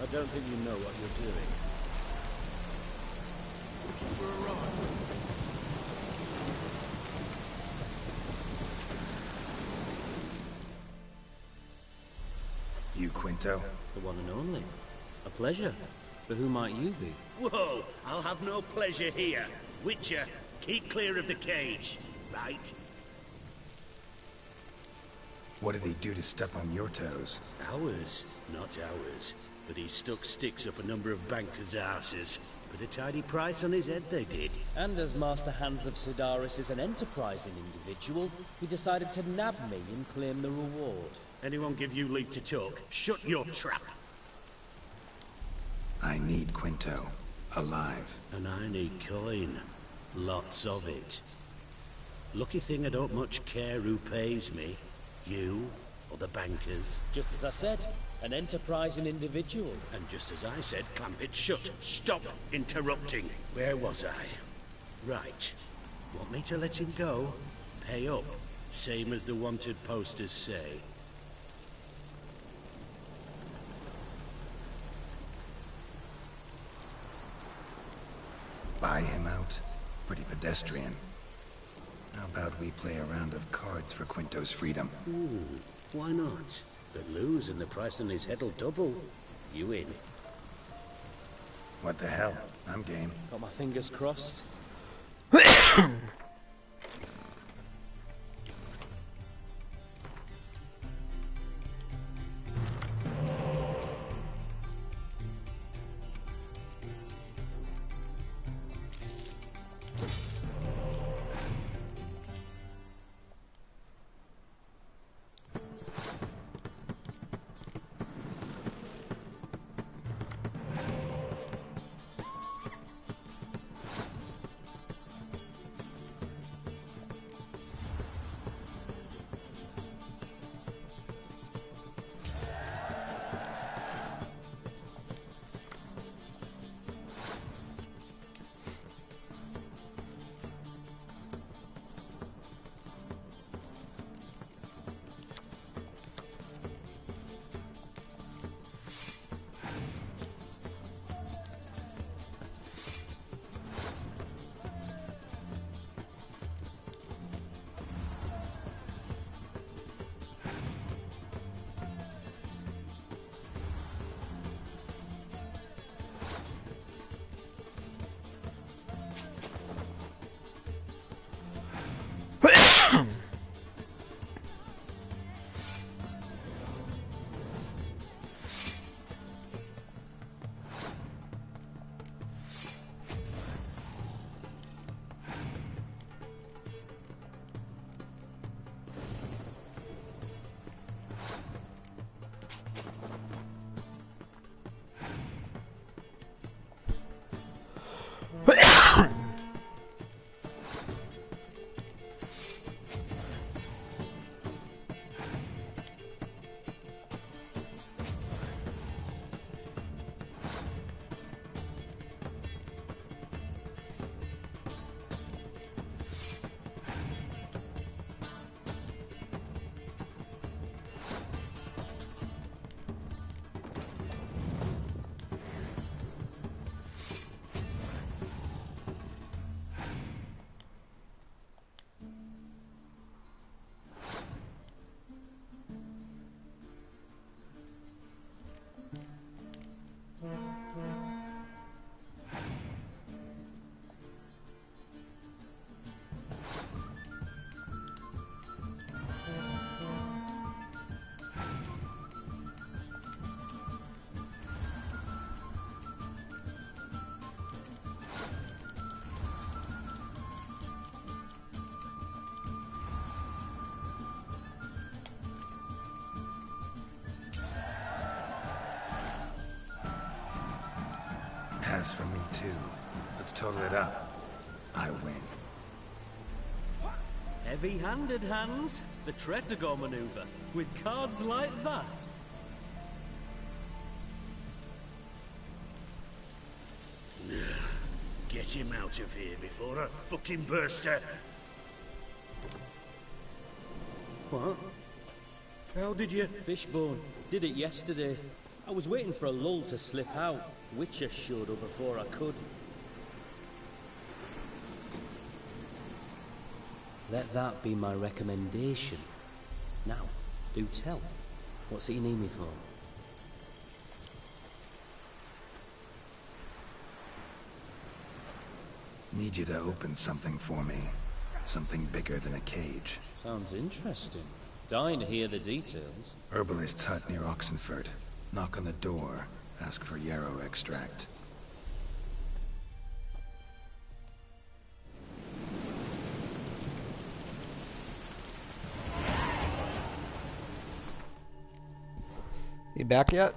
Speaker 12: I don't think you know what you're doing.
Speaker 14: Looking for a rod.
Speaker 2: You Quinto?
Speaker 12: The one and only. A pleasure. But who might you be?
Speaker 8: Whoa! I'll have no pleasure here. Witcher, keep clear of the cage. Right?
Speaker 2: What did he do to step on your toes?
Speaker 8: Ours, not ours. But he stuck sticks up a number of bankers' asses. Put a tidy price on his head, they did.
Speaker 19: And as Master Hans of Sidaris is an enterprising individual, he decided to nab me and claim the reward.
Speaker 8: Anyone give you leave to talk? Shut your trap!
Speaker 2: I need Quinto. Alive.
Speaker 8: And I need coin. Lots of it. Lucky thing I don't much care who pays me. You, or the bankers.
Speaker 19: Just as I said, an enterprising individual.
Speaker 8: And just as I said, clamp it shut. Stop interrupting. Where was I? Right. Want me to let him go? Pay up. Same as the wanted posters say.
Speaker 2: Buy him out? Pretty pedestrian. How about we play a round of cards for Quinto's freedom?
Speaker 8: Ooh, why not? But lose and the price on his head'll double. You in?
Speaker 2: What the hell? I'm game.
Speaker 19: Got my fingers crossed.
Speaker 2: has for me too. Let's total it up. I win.
Speaker 19: Heavy-handed, Hans. The Tretogor maneuver. With cards like that.
Speaker 8: Get him out of here before I fucking burst out. What? How did you...
Speaker 19: Fishbone. Did it yesterday. I was waiting for a lull to slip out. Witcher showed up before I could. Let that be my recommendation. Now, do tell. What's it you need me for?
Speaker 2: Need you to open something for me. Something bigger than a cage.
Speaker 19: Sounds interesting. Dying to hear the details.
Speaker 2: Herbalist's hut near Oxenford. Knock on the door. Ask for yarrow extract.
Speaker 3: You back yet?